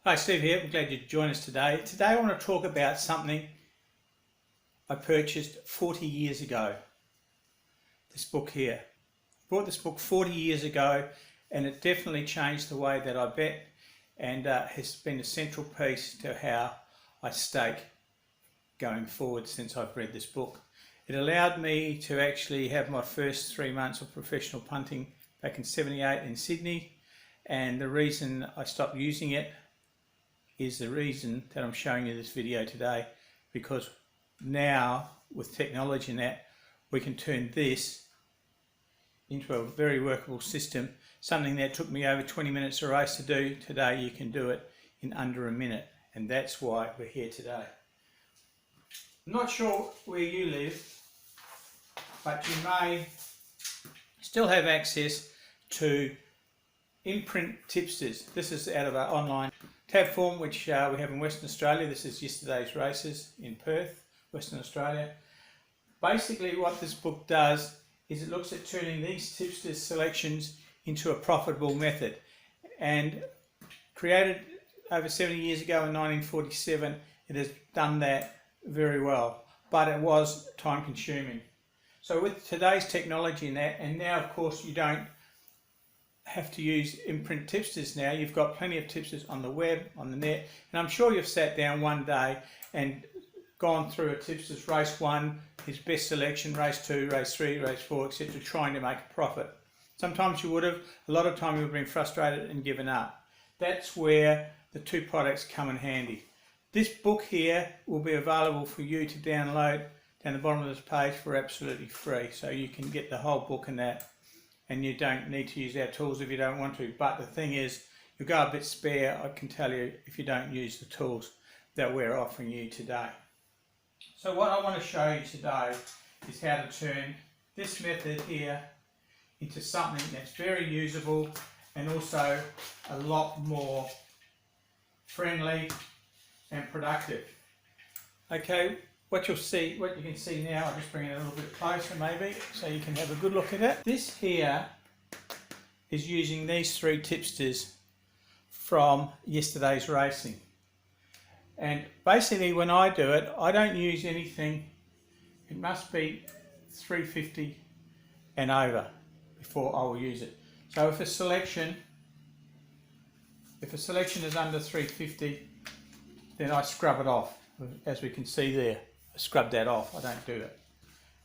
Hi, Steve here. I'm glad you joined us today. Today I want to talk about something I purchased 40 years ago. This book here. I bought this book 40 years ago and it definitely changed the way that I bet and has been a central piece to how I stake going forward since I've read this book. It allowed me to actually have my first 3 months of professional punting back in '78 in Sydney, and the reason I stopped using it is the reason that I'm showing you this video today, because now with technology and that, we can turn this into a very workable system. Something that took me over 20 minutes a race to do, today you can do it in under a minute, and that's why we're here today. I'm not sure where you live, but you may still have access to imprint tipsters. This is out of our online tab form, which we have in Western Australia. This is yesterday's races in Perth, Western Australia. Basically what this book does is it looks at turning these tipsters selections into a profitable method, and created over 70 years ago in 1947. It has done that very well, but it was time consuming. So with today's technology and that, and now of course you don't have to use imprint tipsters now. You've got plenty of tipsters on the web, on the net, and I'm sure you've sat down one day and gone through a tipsters race 1, his best selection, race 2, race 3, race 4, etc., trying to make a profit. Sometimes you would have, a lot of time you would have been frustrated and given up. That's where the two products come in handy. This book here will be available for you to download down the bottom of this page for absolutely free, so you can get the whole book and that, and you don't need to use our tools if you don't want to. But the thing is, you'll go a bit spare, I can tell you, if you don't use the tools that we're offering you today. So what I want to show you today is how to turn this method here into something that's very usable and also a lot more friendly and productive. Okay, what you can see now, I'll just bring it a little bit closer maybe so you can have a good look at it. This here is using these 3 tipsters from yesterday's racing. And basically when I do it, I don't use anything. It must be 350 and over before I will use it. So if a selection is under 350, then I scrub it off. As we can see there, I scrub that off. I don't do it.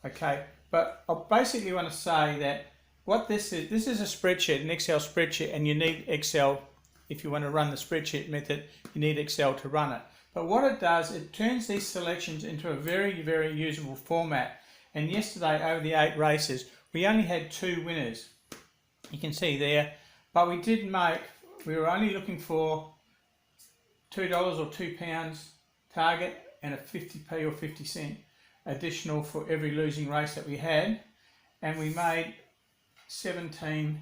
Okay, but I basically want to say that what this is a spreadsheet, an Excel spreadsheet, and you need Excel. If you want to run the spreadsheet method, you need Excel to run it. But what it does, it turns these selections into a very, very usable format. And yesterday, over the 8 races, we only had 2 winners. You can see there, but we were only looking for $2 or £2 target and a 50p or 50 cent additional for every losing race that we had, and we made 17.36,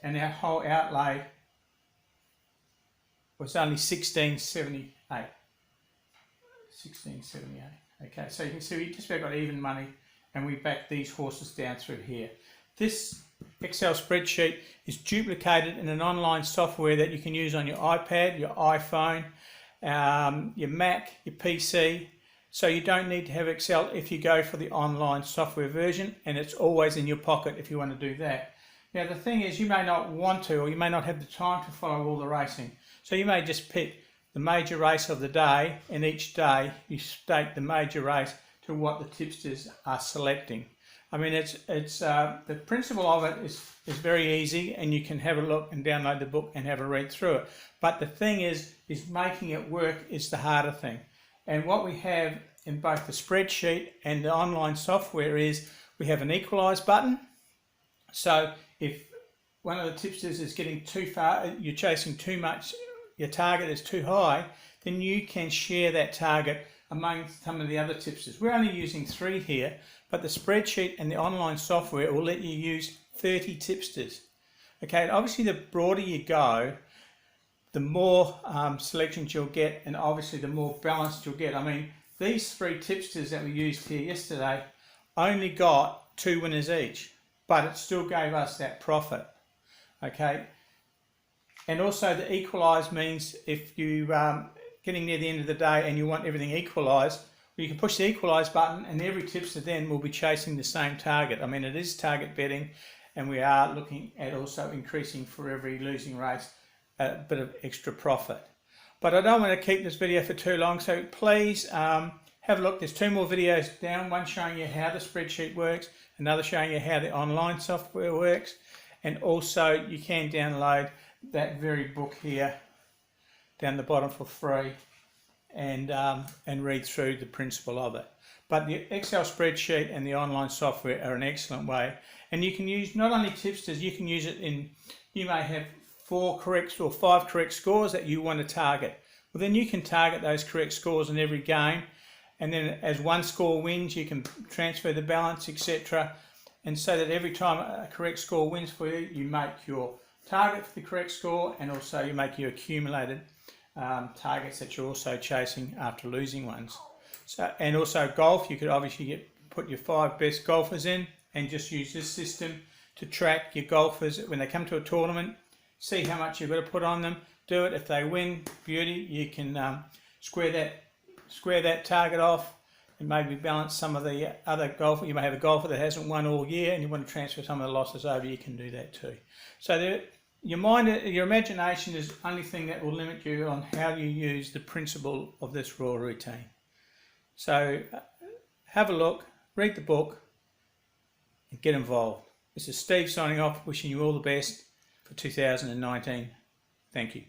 and our whole outlay was only 16.78. 16.78. Okay, so you can see we just about got even money, and we backed these horses down through here. This Excel spreadsheet is duplicated in an online software that you can use on your iPad, your iPhone, your Mac, your PC. So you don't need to have Excel if you go for the online software version, and it's always in your pocket if you want to do that. Now the thing is, you may not want to, or you may not have the time to follow all the racing. So you may just pick the major race of the day, and each day you stake the major race to what the tipsters are selecting. I mean, the principle of it is very easy, and you can have a look and download the book and have a read through it. But the thing is making it work is the harder thing. And what we have in both the spreadsheet and the online software is we have an equalize button. So if one of the tipsters is getting too far, you're chasing too much, your target is too high, then you can share that target among some of the other tipsters. We're only using 3 here, but the spreadsheet and the online software will let you use 30 tipsters. Okay, and obviously the broader you go, the more selections you'll get, and obviously the more balanced you'll get. I mean, these 3 tipsters that we used here yesterday only got 2 winners each, but it still gave us that profit. Okay, And also the equalise means if you getting near the end of the day and you want everything equalised, well, you can push the equalise button and every tipster then will be chasing the same target. I mean, it is target betting, and we are looking at also increasing for every losing race a bit of extra profit. But I don't want to keep this video for too long, so please have a look. There's 2 more videos down, one showing you how the spreadsheet works, another showing you how the online software works, and also you can download that very book here down the bottom for free and read through the principle of it. But the Excel spreadsheet and the online software are an excellent way, and you can use not only tipsters, you can use it in, you may have 4 correct or 5 correct scores that you want to target. Well, then you can target those correct scores in every game, and then as one score wins you can transfer the balance, etc. And so that every time a correct score wins for you, you make your target for the correct score, and also you make your accumulated targets that you're also chasing after losing ones. So, and also golf, you could obviously put your 5 best golfers in and just use this system to track your golfers when they come to a tournament. See how much you've got to put on them, do it. If they win, beauty, you can square that target off and maybe balance some of the other golfer. You may have a golfer that hasn't won all year and you want to transfer some of the losses over, you can do that too. So your imagination is the only thing that will limit you on how you use the principle of this raw routine. So have a look, read the book, and get involved. This is Steve signing off, wishing you all the best for 2019. Thank you.